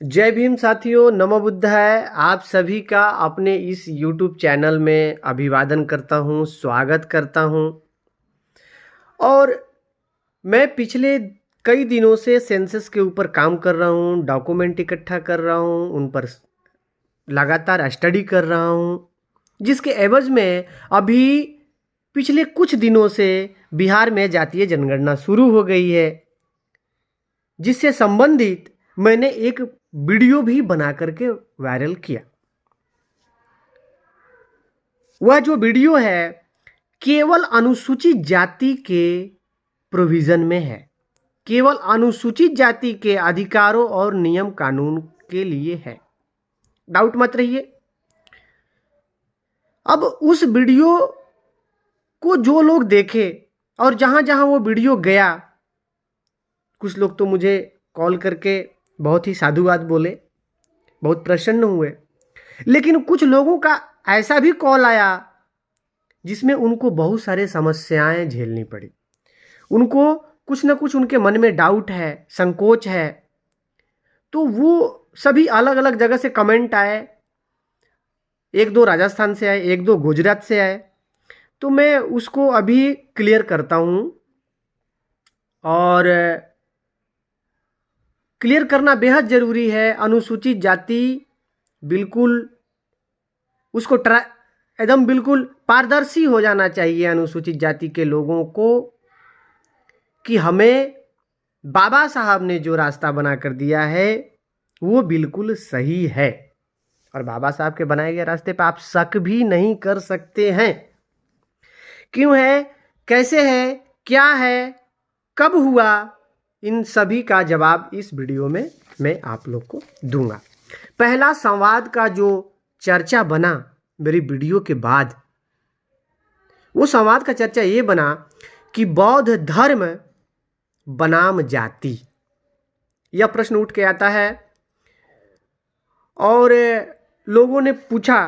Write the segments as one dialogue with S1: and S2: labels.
S1: जय भीम साथियों, नमो बुद्धाय। आप सभी का अपने इस YouTube चैनल में अभिवादन करता हूं, स्वागत करता हूं। और मैं पिछले कई दिनों से सेंसस के ऊपर काम कर रहा हूं, डॉक्यूमेंट इकट्ठा कर रहा हूं, उन पर लगातार स्टडी कर रहा हूं, जिसके एवज में अभी पिछले कुछ दिनों से बिहार में जातीय जनगणना शुरू हो गई है, जिससे संबंधित मैंने एक वीडियो भी बना करके वायरल किया। वह जो वीडियो है केवल अनुसूचित जाति के प्रोविजन में है, केवल अनुसूचित जाति के अधिकारों और नियम कानून के लिए है। डाउट मत रहिए। अब उस वीडियो को जो लोग देखे और जहां जहां वो वीडियो गया, कुछ लोग तो मुझे कॉल करके बहुत ही साधुवाद बोले, बहुत प्रसन्न हुए, लेकिन कुछ लोगों का ऐसा भी कॉल आया जिसमें उनको बहुत सारे समस्याएं झेलनी पड़ी। उनको कुछ ना कुछ उनके मन में डाउट है, संकोच है, तो वो सभी अलग अलग जगह से कमेंट आए। एक दो राजस्थान से आए, एक दो गुजरात से आए, तो मैं उसको अभी क्लियर करता हूं। और क्लियर करना बेहद ज़रूरी है। अनुसूचित जाति बिल्कुल उसको एकदम बिल्कुल पारदर्शी हो जाना चाहिए अनुसूचित जाति के लोगों को, कि हमें बाबा साहब ने जो रास्ता बना कर दिया है वो बिल्कुल सही है, और बाबा साहब के बनाए गए रास्ते पर आप शक भी नहीं कर सकते हैं। क्यों है, कैसे है, क्या है, कब हुआ, इन सभी का जवाब इस वीडियो में मैं आप लोग को दूंगा। पहला संवाद का जो चर्चा बना मेरी वीडियो के बाद, वो संवाद का चर्चा ये बना कि बौद्ध धर्म बनाम जाति, यह प्रश्न उठ के आता है। और लोगों ने पूछा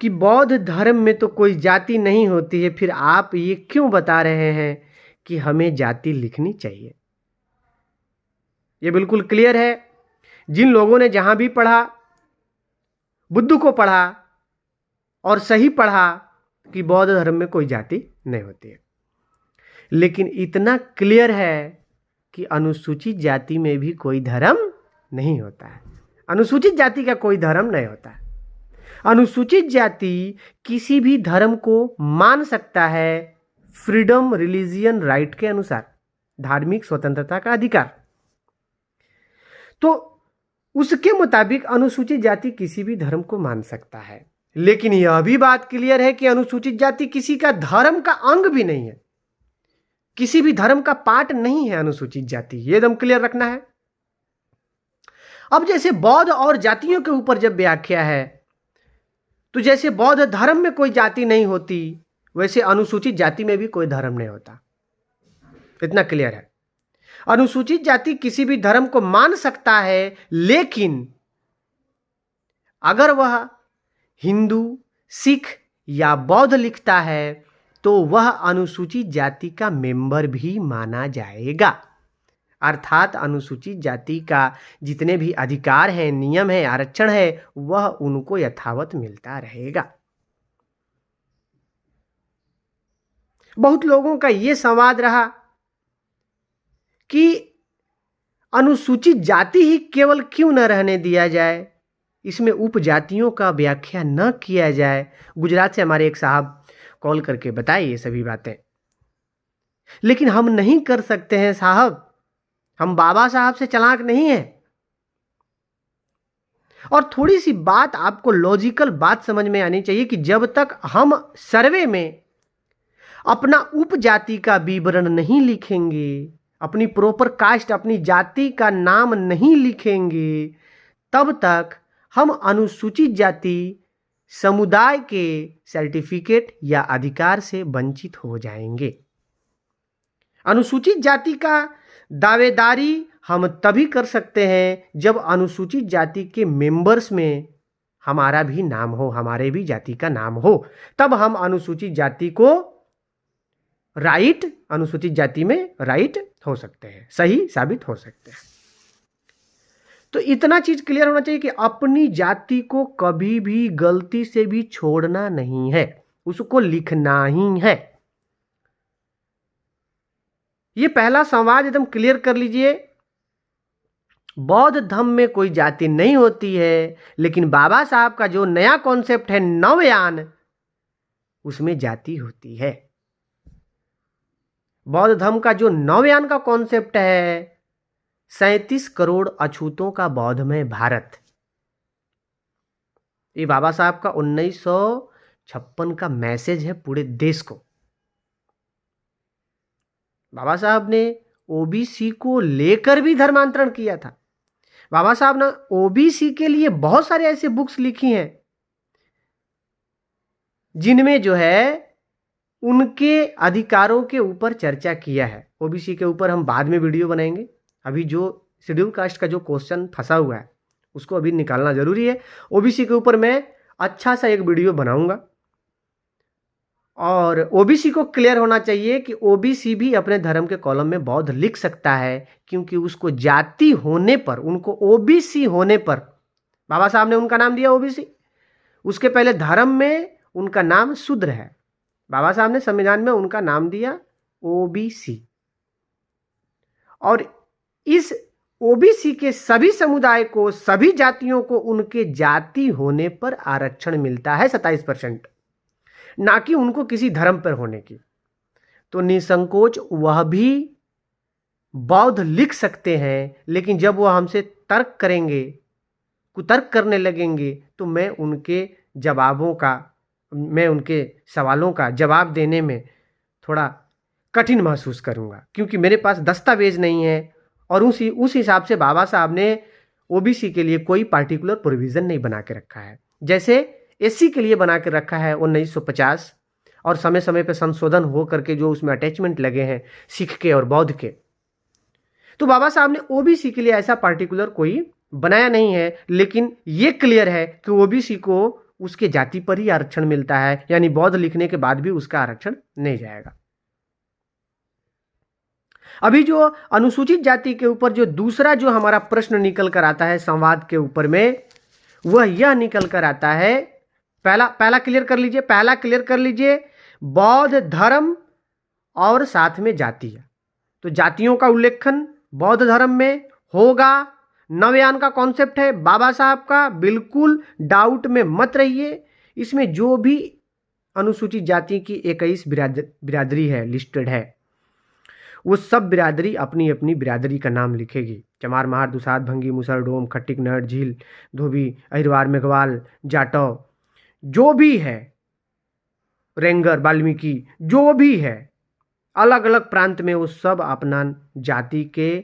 S1: कि बौद्ध धर्म में तो कोई जाति नहीं होती है, फिर आप ये क्यों बता रहे हैं कि हमें जाति लिखनी चाहिए। ये बिल्कुल क्लियर है। जिन लोगों ने जहां भी पढ़ा, बुद्ध को पढ़ा और सही पढ़ा कि बौद्ध धर्म में कोई जाति नहीं होती है, लेकिन इतना क्लियर है कि अनुसूचित जाति में भी कोई धर्म नहीं होता है। अनुसूचित जाति का कोई धर्म नहीं होता है। अनुसूचित जाति किसी भी धर्म को मान सकता है, फ्रीडम रिलीजियन राइट के अनुसार, धार्मिक स्वतंत्रता का अधिकार। तो उसके मुताबिक अनुसूचित जाति किसी भी धर्म को मान सकता है। लेकिन यह भी बात क्लियर है कि अनुसूचित जाति किसी का धर्म का अंग भी नहीं है, किसी भी धर्म का पार्ट नहीं है अनुसूचित जाति। ये एकदम क्लियर रखना है। अब जैसे बौद्ध और जातियों के ऊपर जब व्याख्या है, तो जैसे बौद्ध धर्म में कोई जाति नहीं होती, वैसे अनुसूचित जाति में भी कोई धर्म नहीं होता। इतना क्लियर है। अनुसूचित जाति किसी भी धर्म को मान सकता है, लेकिन अगर वह हिंदू, सिख या बौद्ध लिखता है तो वह अनुसूचित जाति का मेंबर भी माना जाएगा। अर्थात अनुसूचित जाति का जितने भी अधिकार हैं, नियम है, आरक्षण है, वह उनको यथावत मिलता रहेगा। बहुत लोगों का यह संवाद रहा कि अनुसूचित जाति ही केवल क्यों न रहने दिया जाए, इसमें उपजातियों का व्याख्या न किया जाए। गुजरात से हमारे एक साहब कॉल करके बताए ये सभी बातें, लेकिन हम नहीं कर सकते हैं साहब, हम बाबा साहब से चालाक नहीं हैं। और थोड़ी सी बात आपको लॉजिकल बात समझ में आनी चाहिए कि जब तक हम सर्वे में अपना उपजाति का विवरण नहीं लिखेंगे, अपनी प्रॉपर कास्ट, अपनी जाति का नाम नहीं लिखेंगे, तब तक हम अनुसूचित जाति समुदाय के सर्टिफिकेट या अधिकार से वंचित हो जाएंगे। अनुसूचित जाति का दावेदारी हम तभी कर सकते हैं जब अनुसूचित जाति के मेंबर्स में हमारा भी नाम हो, हमारे भी जाति का नाम हो, तब हम अनुसूचित जाति को अनुसूचित जाति में राइट हो सकते हैं, सही साबित हो सकते हैं। तो इतना चीज क्लियर होना चाहिए कि अपनी जाति को कभी भी गलती से भी छोड़ना नहीं है, उसको लिखना ही है। ये पहला संवाद एकदम क्लियर कर लीजिए। बौद्ध धर्म में कोई जाति नहीं होती है, लेकिन बाबा साहब का जो नया कॉन्सेप्ट है नवयान, उसमें जाति होती है। बौद्ध धर्म का जो नवयान का कॉन्सेप्ट है 37 करोड़ अछूतों का बौद्धमय भारत, ये बाबा साहब का 1956 का मैसेज है पूरे देश को। बाबा साहब ने ओबीसी को लेकर भी धर्मांतरण किया था। बाबा साहब ने ओबीसी के लिए बहुत सारे ऐसे बुक्स लिखी हैं जिनमें जो है उनके अधिकारों के ऊपर चर्चा किया है। ओबीसी के ऊपर हम बाद में वीडियो बनाएंगे। अभी जो शेड्यूल कास्ट का जो क्वेश्चन फंसा हुआ है उसको अभी निकालना जरूरी है। ओबीसी के ऊपर मैं अच्छा सा एक वीडियो बनाऊंगा। और ओबीसी को क्लियर होना चाहिए कि ओबीसी भी अपने धर्म के कॉलम में बौद्ध लिख सकता है, क्योंकि उसको जाति होने पर, उनको ओबीसी होने पर बाबा साहब ने उनका नाम दिया ओबीसी। उसके पहले धर्म में उनका नाम शूद्र है, बाबा साहब ने संविधान में उनका नाम दिया ओबीसी। और इस ओबीसी के सभी समुदाय को, सभी जातियों को उनके जाति होने पर आरक्षण मिलता है 27%, ना कि उनको किसी धर्म पर होने की। तो निसंकोच वह भी बौद्ध लिख सकते हैं, लेकिन जब वह हमसे तर्क करेंगे, कुतर्क करने लगेंगे, तो मैं उनके सवालों का जवाब देने में थोड़ा कठिन महसूस करूंगा, क्योंकि मेरे पास दस्तावेज नहीं है। और उस हिसाब से बाबा साहब ने ओबीसी के लिए कोई पार्टिकुलर प्रोविज़न नहीं बना के रखा है, जैसे एससी के लिए बना के रखा है 1950, और समय समय पर संशोधन हो करके जो उसमें अटैचमेंट लगे हैं सिख के और बौद्ध के। तो बाबा साहब ने ओबीसी के लिए ऐसा पार्टिकुलर कोई बनाया नहीं है, लेकिन ये क्लियर है कि ओबीसी को उसके जाति पर ही आरक्षण मिलता है, यानी बौद्ध लिखने के बाद भी उसका आरक्षण नहीं जाएगा। अभी जो अनुसूचित जाति के ऊपर जो दूसरा जो हमारा प्रश्न निकल कर आता है संवाद के ऊपर में, वह यह निकल कर आता है, पहला क्लियर कर लीजिए, बौद्ध धर्म और साथ में जातियां। तो जातियों का उल्लेखन बौद्ध धर्म में होगा। नवयान का कॉन्सेप्ट है बाबा साहब का, बिल्कुल डाउट में मत रहिए। इसमें जो भी अनुसूचित जाति की 21 बिरादरी है, लिस्टेड है, वो सब बिरादरी अपनी अपनी बिरादरी का नाम लिखेगी। चमार, महार, दुसाध, भंगी, मुसर, डोम, खट्टिक, नहर, झील, धोबी, अहिरवार, मेघवाल, जाटव, जो भी है, रेंगर, वाल्मीकि, जो भी है, अलग अलग प्रांत में वो सब अपना जाति के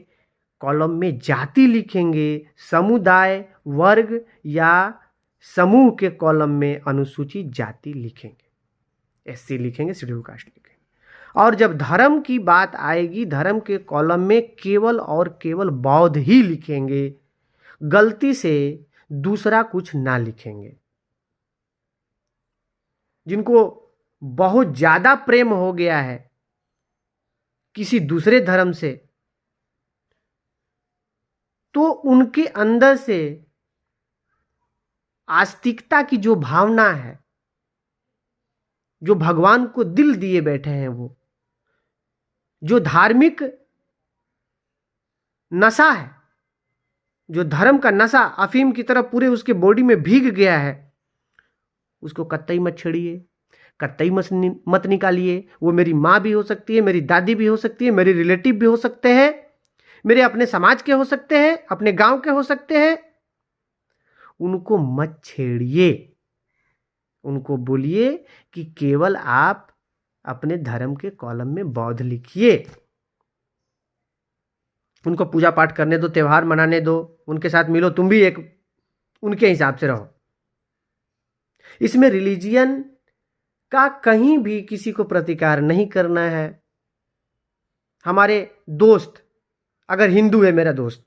S1: कॉलम में जाति लिखेंगे। समुदाय, वर्ग या समूह के कॉलम में अनुसूचित जाति लिखेंगे, एससी लिखेंगे, शेड्यूल कास्ट लिखेंगे। और जब धर्म की बात आएगी, धर्म के कॉलम में केवल और केवल बौद्ध ही लिखेंगे, गलती से दूसरा कुछ ना लिखेंगे। जिनको बहुत ज्यादा प्रेम हो गया है किसी दूसरे धर्म से, तो उनके अंदर से आस्तिकता की जो भावना है, जो भगवान को दिल दिए बैठे हैं, वो जो धार्मिक नशा है, जो धर्म का नशा अफीम की तरह पूरे उसके बॉडी में भीग गया है, उसको कतई मत छेड़िए, कतई मत निकालिए। वो मेरी माँ भी हो सकती है, मेरी दादी भी हो सकती है, मेरे रिलेटिव भी हो सकते हैं, मेरे अपने समाज के हो सकते हैं, अपने गांव के हो सकते हैं। उनको मत छेड़िए। उनको बोलिए कि केवल आप अपने धर्म के कॉलम में बौद्ध लिखिए। उनको पूजा पाठ करने दो, त्यौहार मनाने दो, उनके साथ मिलो, तुम भी एक उनके हिसाब से रहो। इसमें रिलीजियन का कहीं भी किसी को प्रतिकार नहीं करना है। हमारे दोस्त, अगर हिंदू है मेरा दोस्त,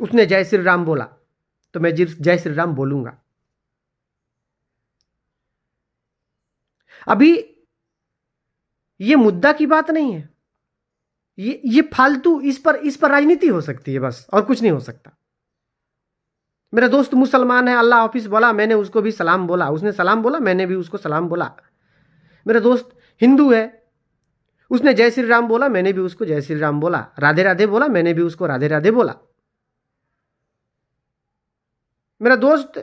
S1: उसने जय श्री राम बोला तो मैं जय श्री राम बोलूंगा। अभी ये मुद्दा की बात नहीं है, ये फालतू, इस पर राजनीति हो सकती है बस, और कुछ नहीं हो सकता। मेरा दोस्त मुसलमान है, अल्लाह हाफिज बोला, मैंने उसको भी सलाम बोला, उसने सलाम बोला, मैंने भी उसको सलाम बोला। मेरा दोस्त हिंदू है, उसने जय श्री राम बोला, मैंने भी उसको जय श्री राम बोला। राधे राधे बोला, मैंने भी उसको राधे राधे बोला। मेरा दोस्त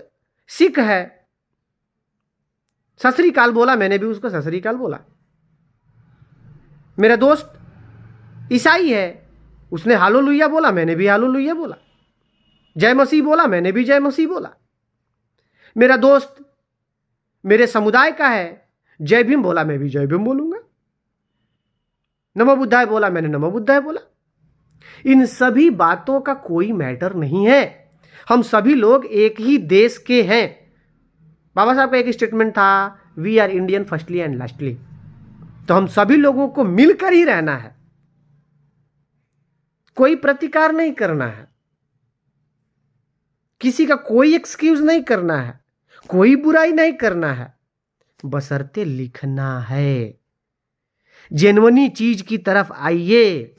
S1: सिख है, सत श्री अकाल बोला, मैंने भी उसको सत श्री अकाल बोला। मेरा दोस्त ईसाई है, उसने हालेलुया बोला, मैंने भी हालेलुया बोला। जय मसीह बोला, मैंने भी जय मसीह बोला। मेरा दोस्त मेरे समुदाय का है, जय भीम बोला, मैं भी जय भीम बोलूंगा। नमो बुद्धाय बोला, मैंने नमो बुद्धाय बोला। इन सभी बातों का कोई मैटर नहीं है। हम सभी लोग एक ही देश के हैं। बाबा साहब का एक स्टेटमेंट था, we are Indian firstly and lastly. तो हम सभी लोगों को मिलकर ही रहना है, कोई प्रतिकार नहीं करना है, किसी का कोई एक्सक्यूज नहीं करना है, कोई बुराई नहीं करना है, बशर्ते लिखना है। जेन्युइन चीज की तरफ आइए,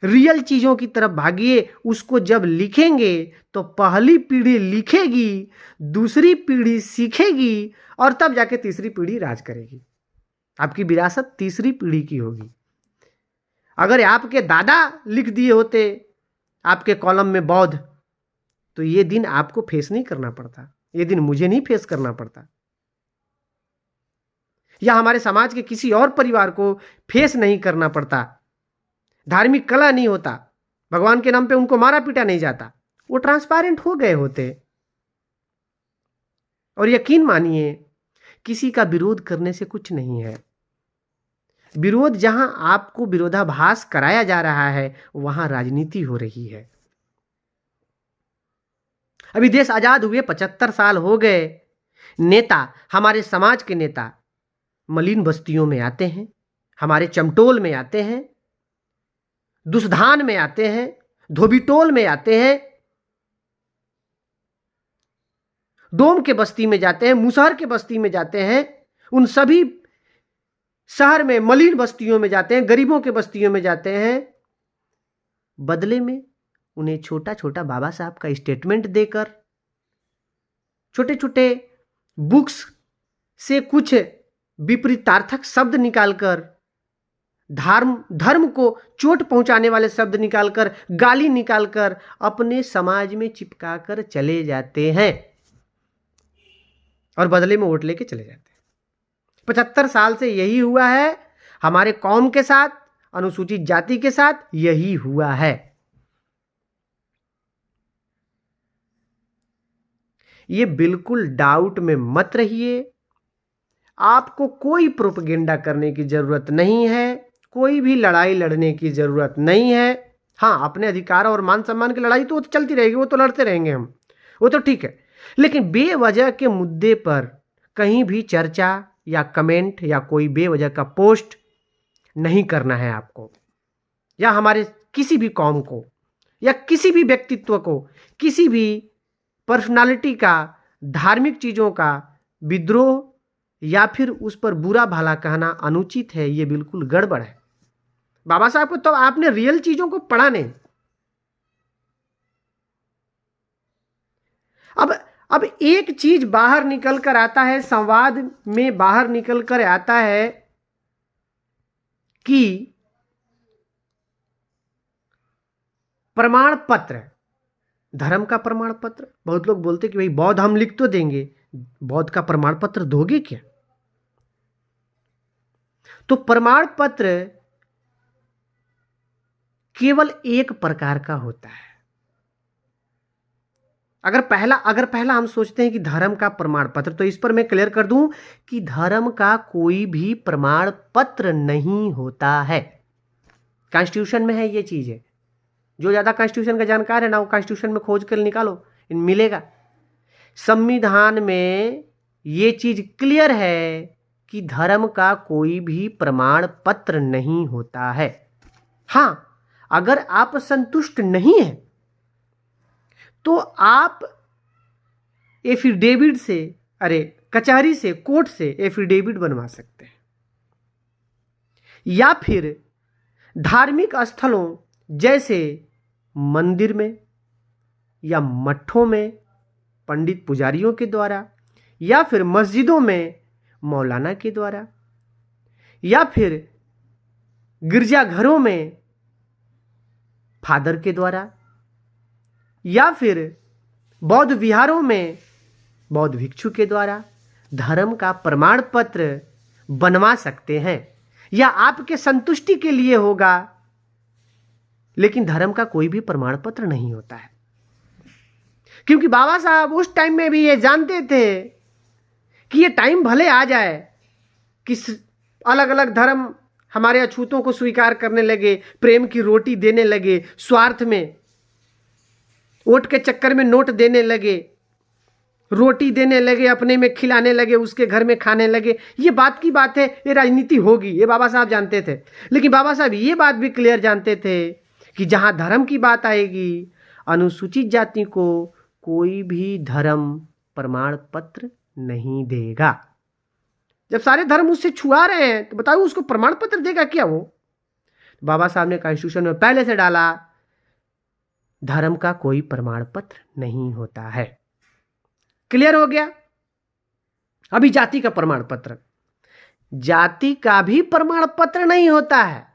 S1: रियल चीजों की तरफ भागिए। उसको जब लिखेंगे तो पहली पीढ़ी लिखेगी, दूसरी पीढ़ी सीखेगी, और तब जाके तीसरी पीढ़ी राज करेगी। आपकी विरासत तीसरी पीढ़ी की होगी। अगर आपके दादा लिख दिए होते आपके कॉलम में बौद्ध, तो ये दिन आपको फेस नहीं करना पड़ता, ये दिन मुझे नहीं फेस करना पड़ता, या हमारे समाज के किसी और परिवार को फेस नहीं करना पड़ता। धार्मिक कला नहीं होता, भगवान के नाम पे उनको मारा पीटा नहीं जाता, वो ट्रांसपेरेंट हो गए होते। और यकीन मानिए, किसी का विरोध करने से कुछ नहीं है। विरोध जहां आपको विरोधाभास कराया जा रहा है, वहां राजनीति हो रही है। अभी देश आजाद हुए 75 साल हो गए। नेता, हमारे समाज के नेता मलिन बस्तियों में आते हैं, हमारे चमटोल में आते हैं, दुसधान में आते हैं, धोबीटोल में आते हैं, डोम के बस्ती में जाते हैं, मुसहर के बस्ती में जाते हैं, उन सभी शहर में मलिन बस्तियों में जाते हैं, गरीबों के बस्तियों में जाते हैं। बदले में उन्हें छोटा छोटा बाबा साहब का स्टेटमेंट देकर, छोटे छोटे बुक्स से कुछ विपरीतार्थक शब्द निकालकर, धर्म को चोट पहुंचाने वाले शब्द निकालकर, गाली निकालकर अपने समाज में चिपकाकर चले जाते हैं और बदले में वोट लेके चले जाते हैं। 75 साल से यही हुआ है हमारे कौम के साथ, अनुसूचित जाति के साथ यही हुआ है। ये बिल्कुल डाउट में मत रहिए। आपको कोई प्रोपेगेंडा करने की जरूरत नहीं है, कोई भी लड़ाई लड़ने की जरूरत नहीं है। हाँ, अपने अधिकार और मान सम्मान की लड़ाई तो चलती रहेगी, वो तो लड़ते रहेंगे हम, वो तो ठीक है। लेकिन बेवजह के मुद्दे पर कहीं भी चर्चा या कमेंट या कोई बेवजह का पोस्ट नहीं करना है आपको, या हमारे किसी भी कौम को या किसी भी व्यक्तित्व को, किसी भी पर्सनालिटी का, धार्मिक चीज़ों का विद्रोह या फिर उस पर बुरा भला कहना अनुचित है। ये बिल्कुल गड़बड़ है। बाबा साहब को तो आपने रियल चीज़ों को पढ़ा नहीं। अब एक चीज बाहर निकल कर आता है, संवाद में बाहर निकल कर आता है कि प्रमाण पत्र, धर्म का प्रमाण पत्र। बहुत लोग बोलते कि भाई बौद्ध हम लिख तो देंगे, बौद्ध का प्रमाण पत्र दोगे क्या? तो प्रमाण पत्र केवल एक प्रकार का होता है। अगर पहला हम सोचते हैं कि धर्म का प्रमाण पत्र, तो इस पर मैं क्लियर कर दूं कि धर्म का कोई भी प्रमाण पत्र नहीं होता है। कॉन्स्टिट्यूशन में है ये चीज है। जो ज्यादा कॉन्स्टिट्यूशन का जानकार है ना, वो कॉन्स्टिट्यूशन में खोज कर निकालो, मिलेगा। संविधान में ये चीज क्लियर है कि धर्म का कोई भी प्रमाण पत्र नहीं होता है। हां, अगर आप संतुष्ट नहीं हैं तो आप एफिडेविट से, कचहरी से, कोर्ट से एफिडेविट बनवा सकते हैं, या फिर धार्मिक स्थलों जैसे मंदिर में या मठों में पंडित पुजारियों के द्वारा, या फिर मस्जिदों में मौलाना के द्वारा, या फिर गिरजाघरों में फादर के द्वारा, या फिर बौद्ध विहारों में बौद्ध भिक्षु के द्वारा धर्म का प्रमाण पत्र बनवा सकते हैं, या आपके संतुष्टि के लिए होगा, लेकिन धर्म का कोई भी प्रमाण पत्र नहीं होता है। क्योंकि बाबा साहब उस टाइम में भी ये जानते थे कि ये टाइम भले आ जाए कि अलग अलग धर्म हमारे अछूतों को स्वीकार करने लगे, प्रेम की रोटी देने लगे, स्वार्थ में वोट के चक्कर में नोट देने लगे, रोटी देने लगे, अपने में खिलाने लगे, उसके घर में खाने लगे। ये बात की बात है, ये राजनीति होगी, ये बाबा साहब जानते थे। लेकिन बाबा साहब ये बात भी क्लियर जानते थे कि जहां धर्म की बात आएगी, अनुसूचित जाति को कोई भी धर्म प्रमाण पत्र नहीं देगा। जब सारे धर्म उससे छुआ रहे हैं तो बताओ उसको प्रमाण पत्र देगा क्या वो? बाबा साहब ने कॉन्स्टिट्यूशन में पहले से डाला, धर्म का कोई प्रमाण पत्र नहीं होता है। क्लियर हो गया? अभी जाति का प्रमाण पत्र, जाति का भी प्रमाण पत्र नहीं होता है।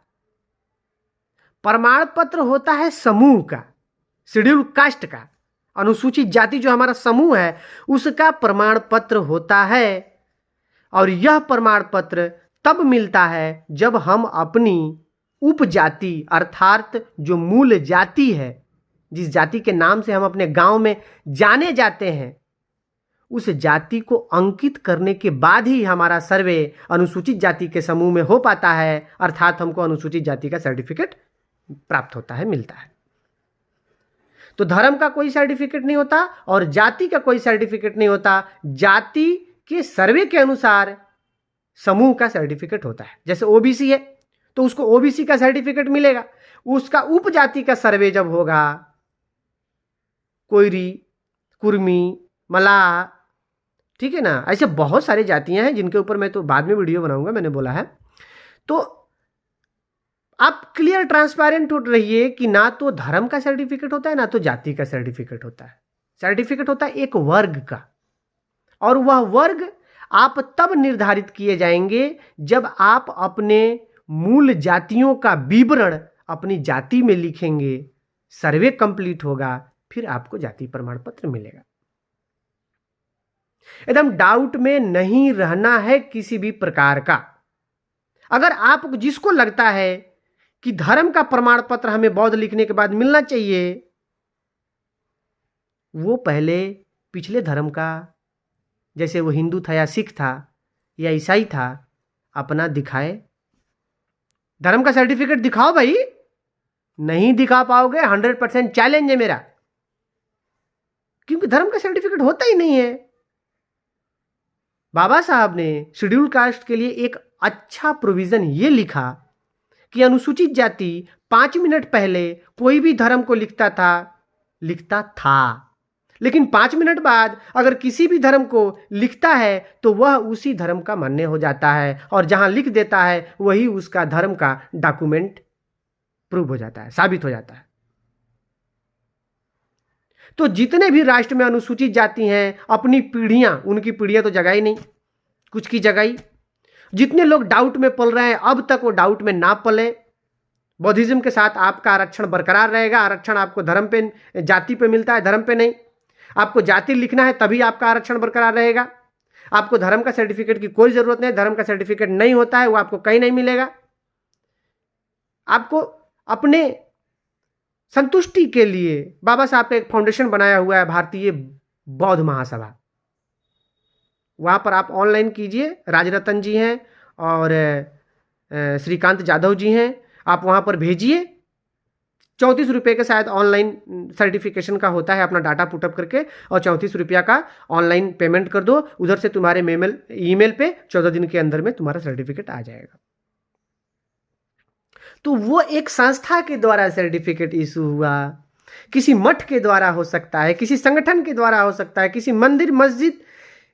S1: प्रमाण पत्र होता है समूह का, शेड्यूल कास्ट का, अनुसूचित जाति जो हमारा समूह है उसका प्रमाण पत्र होता है। और यह प्रमाण पत्र तब मिलता है जब हम अपनी उपजाति अर्थात जो मूल जाति है, जिस जाति के नाम से हम अपने गांव में जाने जाते हैं, उस जाति को अंकित करने के बाद ही हमारा सर्वे अनुसूचित जाति के समूह में हो पाता है, अर्थात हमको अनुसूचित जाति का सर्टिफिकेट प्राप्त होता है, मिलता है। तो धर्म का कोई सर्टिफिकेट नहीं होता और जाति का कोई सर्टिफिकेट नहीं होता। जाति के सर्वे के अनुसार समूह का सर्टिफिकेट होता है। जैसे ओबीसी है तो उसको ओबीसी का सर्टिफिकेट मिलेगा। उसका उपजाति का सर्वे जब होगा, कोयरी, कुर्मी, मलाह, ठीक है ना, ऐसे बहुत सारी जातियां हैं जिनके ऊपर मैं तो बाद में वीडियो बनाऊंगा, मैंने बोला है। तो आप क्लियर ट्रांसपेरेंट रहिए कि ना तो धर्म का सर्टिफिकेट होता है ना तो जाति का सर्टिफिकेट होता है। सर्टिफिकेट होता है एक वर्ग का, और वह वर्ग आप तब निर्धारित किए जाएंगे जब आप अपने मूल जातियों का विवरण अपनी जाति में लिखेंगे, सर्वे कंप्लीट होगा, फिर आपको जाति प्रमाण पत्र मिलेगा। एकदम डाउट में नहीं रहना है किसी भी प्रकार का। अगर आप जिसको लगता है कि धर्म का प्रमाण पत्र हमें बौद्ध लिखने के बाद मिलना चाहिए, वो पहले पिछले धर्म का, जैसे वो हिंदू था या सिख था या ईसाई था, अपना दिखाए। धर्म का सर्टिफिकेट दिखाओ भाई। नहीं दिखा पाओगे 100% चैलेंज है मेरा, क्योंकि धर्म का सर्टिफिकेट होता ही नहीं है। बाबा साहब ने शेड्यूल कास्ट के लिए एक अच्छा प्रोविजन ये लिखा कि अनुसूचित जाति 5 मिनट पहले कोई भी धर्म को लिखता था, लेकिन 5 मिनट बाद अगर किसी भी धर्म को लिखता है तो वह उसी धर्म का मान्य हो जाता है, और जहां लिख देता है वही उसका धर्म का डॉक्यूमेंट प्रूव हो जाता है, साबित हो जाता है। तो जितने भी राष्ट्र में अनुसूचित जाति हैं, अपनी पीढ़ियां, उनकी पीढ़ियां तो जगाई नहीं, कुछ की जगाई। जितने लोग डाउट में पल रहे हैं, अब तक वो डाउट में ना पले। बौद्धिज्म के साथ आपका आरक्षण बरकरार रहेगा। आरक्षण आपको धर्म पे, जाति पे मिलता है, धर्म पे नहीं। आपको जाति लिखना है तभी आपका आरक्षण बरकरार रहेगा। आपको धर्म का सर्टिफिकेट की कोई जरूरत नहीं। धर्म का सर्टिफिकेट नहीं होता है, वो आपको कहीं नहीं मिलेगा। आपको अपने संतुष्टि के लिए बाबा साहब का एक फाउंडेशन बनाया हुआ है, भारतीय बौद्ध महासभा। वहाँ पर आप ऑनलाइन कीजिए, राजरतन जी हैं और श्रीकांत जाधव जी हैं, आप वहाँ पर भेजिए। 34 रुपये का शायद ऑनलाइन सर्टिफिकेशन का होता है, अपना डाटा पुटअप करके, और 34 रुपया का ऑनलाइन पेमेंट कर दो। उधर से तुम्हारे ईमेल पे 14 दिन के अंदर में तुम्हारा सर्टिफिकेट आ जाएगा। तो वो एक संस्था के द्वारा सर्टिफिकेट इशू हुआ, किसी मठ के द्वारा हो सकता है, किसी संगठन के द्वारा हो सकता है, किसी मंदिर, मस्जिद,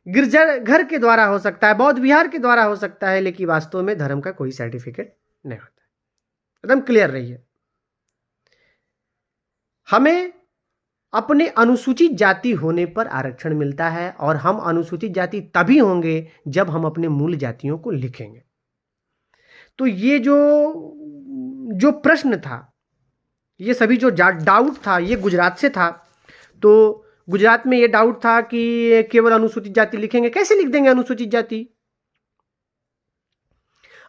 S1: गिरजाघर के द्वारा हो सकता है, बौद्ध विहार के द्वारा हो सकता है, लेकिन वास्तव में धर्म का कोई सर्टिफिकेट नहीं होता। एकदम क्लियर रहिए। हमें अपने अनुसूचित जाति होने पर आरक्षण मिलता है, और हम अनुसूचित जाति तभी होंगे जब हम अपने मूल जातियों को लिखेंगे। तो ये जो प्रश्न था, ये सभी जो डाउट था, ये गुजरात से था। तो गुजरात में ये डाउट था कि केवल अनुसूचित जाति लिखेंगे, कैसे लिख देंगे अनुसूचित जाति?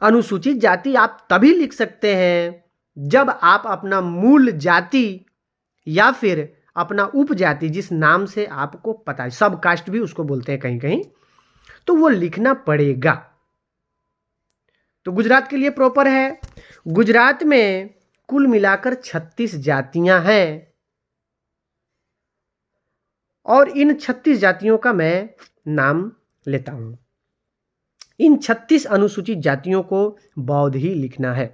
S1: अनुसूचित जाति आप तभी लिख सकते हैं जब आप अपना मूल जाति या फिर अपना उपजाति, जिस नाम से आपको पता है, सब कास्ट भी उसको बोलते हैं कहीं कहीं, तो वो लिखना पड़ेगा। तो गुजरात के लिए प्रॉपर है। गुजरात में कुल मिलाकर 36 जातियां हैं, और इन 36 जातियों का मैं नाम लेता हूं। इन 36 अनुसूचित जातियों को बौद्ध ही लिखना है,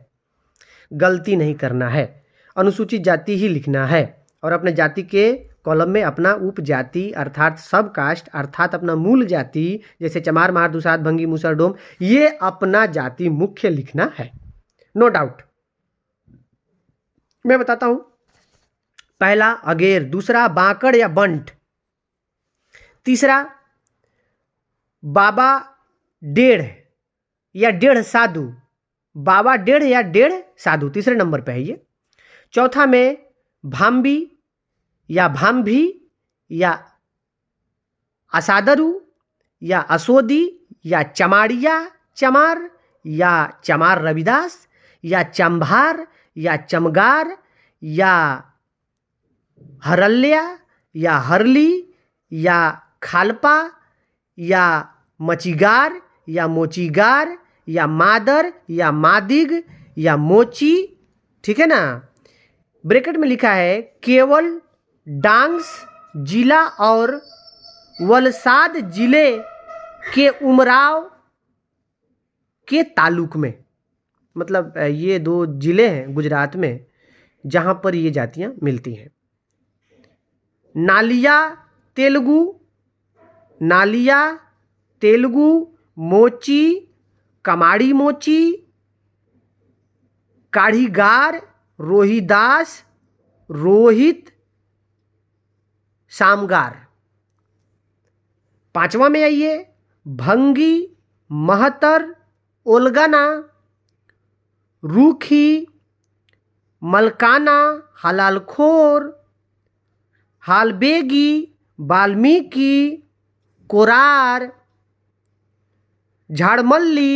S1: गलती नहीं करना है, अनुसूचित जाति ही लिखना है, और अपने जाति के कॉलम में अपना उपजाति अर्थात सब कास्ट अर्थात अपना मूल जाति, जैसे चमार, महार, दुसाध, भंगी, मूसर, डोम, ये अपना जाति मुख्य लिखना है, नो डाउट। मैं बताता हूं। पहला अगेर, दूसरा बांकड़ या बंट, तीसरा बाबा डेढ़ या डेढ़ साधु, बाबा डेढ़ या डेढ़ साधु तीसरे नंबर पे है ये। चौथा में भाम्बी या भाम्भी या असादरु या असोदी या चमाड़िया चमार या चमार रविदास या चंभार या चमगार या हरल्या या हरली या खालपा या मचीगार या मोचीगार या मादर या मादिग या मोची, ठीक है ना। ब्रैकेट में लिखा है केवल डांग्स जिला और वलसाद जिले के उमराव के तालुक में, मतलब ये 2 जिले हैं गुजरात में जहां पर ये जातियां मिलती हैं। नालिया तेलुगु, मोची, कमाड़ी मोची, काढ़ीगार, रोहिदास, रोहित, सामगार। 5वां में आइए, भंगी, महतर, ओलगना, रूखी, मलकाना, हलालखोर, हालबेगी, वाल्मीकि, कोरार, झाड़मल्ली,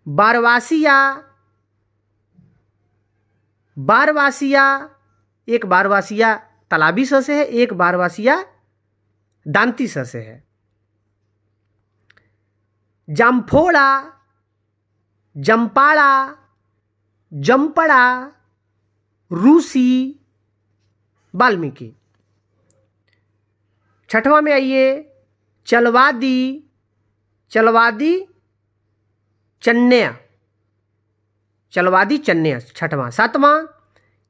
S1: बारवासिया, एक बारवासिया तालाबी स से है, एक बारवासिया दांती स से है। जामफोड़ा, जमपाड़ा, जमपड़ा, रूसी, वाल्मीकि। 6वां में आइए, चलवादी, चन्नया, 6वां। 7वां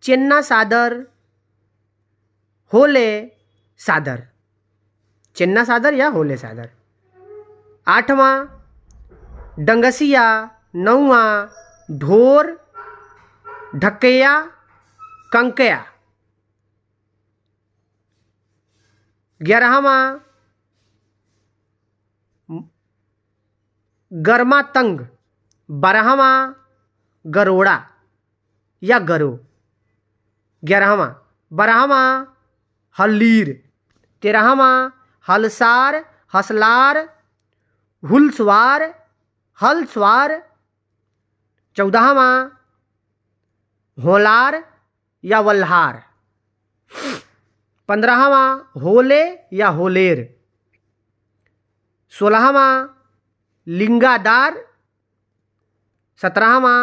S1: चेन्ना सादर, होले सादर, चेन्ना सादर या होले सादर। 8वां डंगसिया, 9वां ढोर, ढक्कया, कंकया। 11वां गरमा तंग, 12वां गरोड़ा या गरो, 11वां। 12वां हल्लीर, 13वां हलसार, हसलार, हुलसवार, हलसवार, 14वां होलार या वल्हार, 15वां होले या होलेर, 16वां लिंगादार, 17वां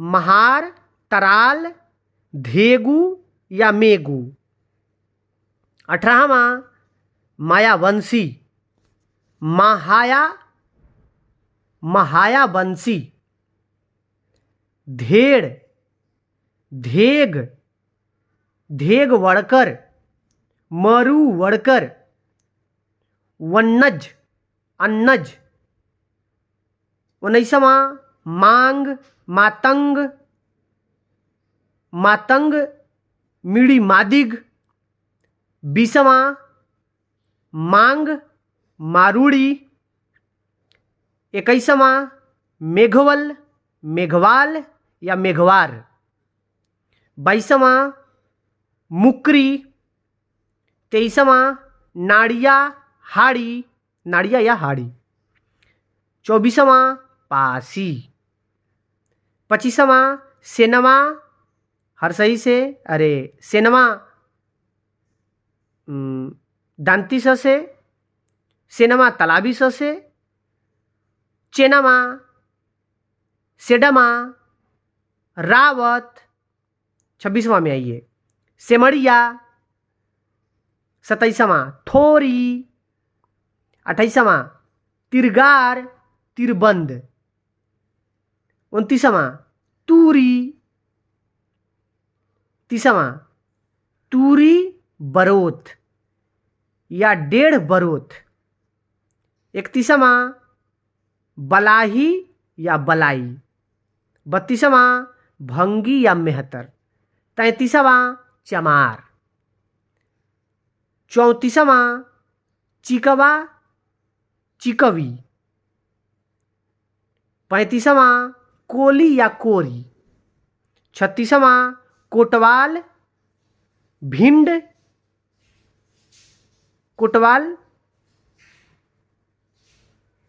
S1: महार, तराल, धेगु या मेगु, 18वां मायावंशी, महायावंशी, धेड़, धेग वड़कर, मरु वड़कर, वन्नज, अन्नज। 19वां मांग, मातंग, मीड़ी मादिग, 20वां मांग मारूड़ी, 21वां मेघवल मेघवाल या मेघवार, 22वां मुकरी, 23वां नाड़िया हाड़ी, नाड़िया या हाड़ी, 24वां पासी, 25वां सेनवा, हर सही से, अरे सेनवा दांती स से, सेनवा तालाबी स से, चेनमा, सेडमा, रावत, 26वां में आइए सेमड़िया, 27वां थोरी, 28वां तिरगार तिरबंद, 29वां तूरी, 30वां तूरी बरोत या 1.5 बरोत, 31वां बलाही या बलाई, 32वां भंगी या मेहतर, 33वां चमार, 34वां चिकवा चिकवी, 35वां कोली या कोरी, 36वां कोटवाल भिंड कोटवाल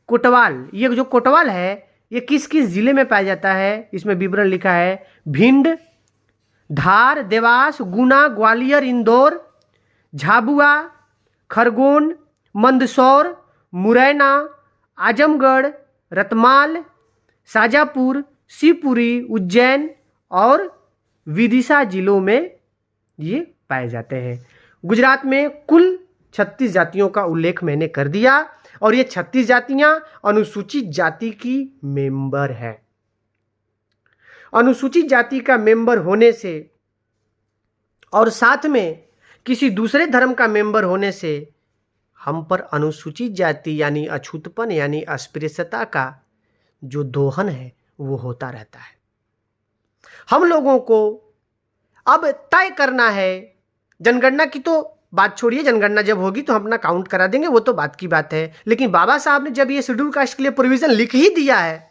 S1: कोटवाल, ये जो कोटवाल है ये किस किस जिले में पाया जाता है, इसमें विवरण लिखा है। भिंड, धार, देवास, गुना, ग्वालियर, इंदौर, झाबुआ, खरगोन, मंदसौर, मुरैना, आजमगढ़, रतमाल, शाजापुर, शिवपुरी, उज्जैन और विदिशा जिलों में ये पाए जाते हैं। गुजरात में कुल 36 जातियों का उल्लेख मैंने कर दिया और ये 36 जातियां अनुसूचित जाति की मेंबर है। अनुसूचित जाति का मेंबर होने से और साथ में किसी दूसरे धर्म का मेंबर होने से हम पर अनुसूचित जाति यानी अछूतपन यानी अस्पृश्यता का जो दोहन है वो होता रहता है। हम लोगों को अब तय करना है, जनगणना की तो बात छोड़िए, जनगणना जब होगी तो हम अपना काउंट करा देंगे, वो तो बात की बात है। लेकिन बाबा साहब ने जब ये शेड्यूल कास्ट के लिए प्रोविजन लिख ही दिया है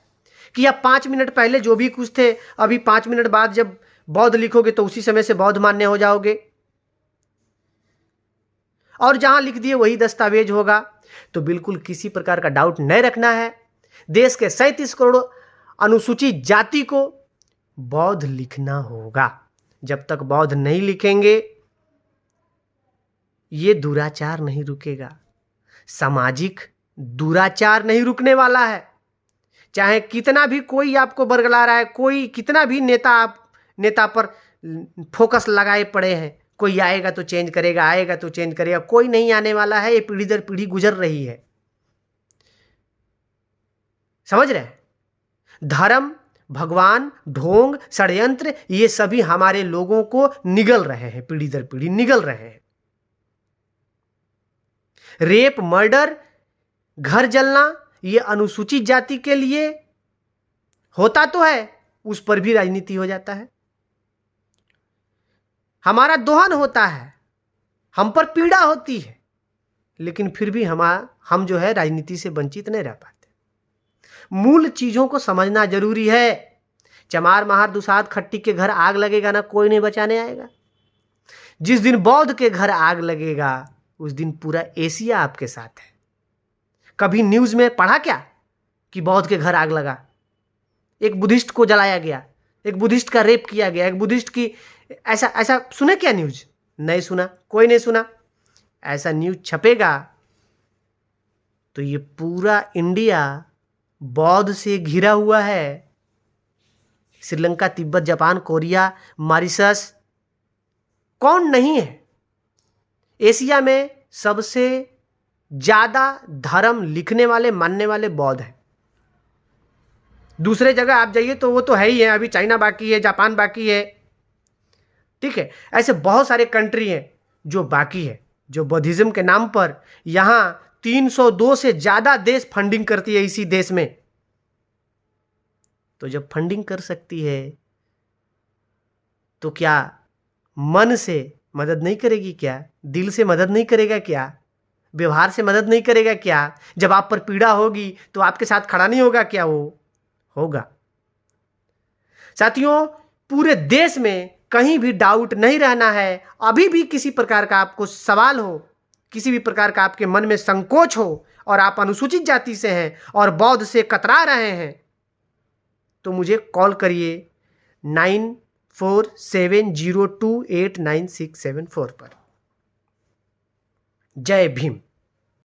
S1: कि अब 5 मिनट पहले जो भी कुछ थे, अभी 5 मिनट बाद जब बौद्ध लिखोगे तो उसी समय से बौद्ध मान्य हो जाओगे और जहां लिख दिए वही दस्तावेज होगा। तो बिल्कुल किसी प्रकार का डाउट नहीं रखना है। देश के 37 करोड़ अनुसूचित जाति को बौद्ध लिखना होगा। जब तक बौद्ध नहीं लिखेंगे ये दुराचार नहीं रुकेगा, सामाजिक दुराचार नहीं रुकने वाला है। चाहे कितना भी कोई आपको बरगला रहा है, कोई कितना भी नेता पर फोकस लगाए पड़े हैं, कोई आएगा तो चेंज करेगा, आएगा तो चेंज करेगा, कोई नहीं आने वाला है। ये पीढ़ी दर पीढ़ी गुजर रही है, समझ रहे हैं? धर्म, भगवान, ढोंग, षड्यंत्र ये सभी हमारे लोगों को निगल रहे हैं, पीढ़ी दर पीढ़ी निगल रहे हैं। रेप, मर्डर, घर जलना ये अनुसूचित जाति के लिए होता तो है, उस पर भी राजनीति हो जाता है। हमारा दोहन होता है, हम पर पीड़ा होती है, लेकिन फिर भी हम जो है राजनीति से वंचित नहीं रह पाते। मूल चीजों को समझना जरूरी है। चमार, महार, दुसाध, खट्टी के घर आग लगेगा ना, कोई नहीं बचाने आएगा। जिस दिन बौद्ध के घर आग लगेगा उस दिन पूरा एशिया आपके साथ है। कभी न्यूज में पढ़ा क्या कि बौद्ध के घर आग लगा, एक बुद्धिस्ट को जलाया गया, एक बुद्धिस्ट का रेप किया गया, एक बुद्धिस्ट की ऐसा सुने क्या न्यूज? नहीं सुना, कोई नहीं सुना। ऐसा न्यूज छपेगा तो ये पूरा इंडिया बौद्ध से घिरा हुआ है। Sri Lanka, Tibet, Japan, Korea, Mauritius कौन नहीं है? एशिया में सबसे ज्यादा धर्म लिखने वाले, मानने वाले बौद्ध हैं। दूसरे जगह आप जाइए तो वो तो है ही है, अभी चाइना बाकी है, जापान बाकी है, ठीक है। ऐसे बहुत सारे कंट्री हैं जो बाकी है, जो बौद्धिज्म के नाम पर यहां 302 से ज्यादा देश फंडिंग करती है इसी देश में। तो जब फंडिंग कर सकती है तो क्या मन से मदद नहीं करेगी क्या? दिल से मदद नहीं करेगा क्या? व्यवहार से मदद नहीं करेगा क्या? जब आप पर पीड़ा होगी तो आपके साथ खड़ा नहीं होगा क्या? वो होगा। साथियों, पूरे देश में कहीं भी डाउट नहीं रहना है। अभी भी किसी प्रकार का आपको सवाल हो, किसी भी प्रकार का आपके मन में संकोच हो और आप अनुसूचित जाति से हैं और बौद्ध से कतरा रहे हैं, तो मुझे कॉल करिए 9470289674 पर। जय भीम।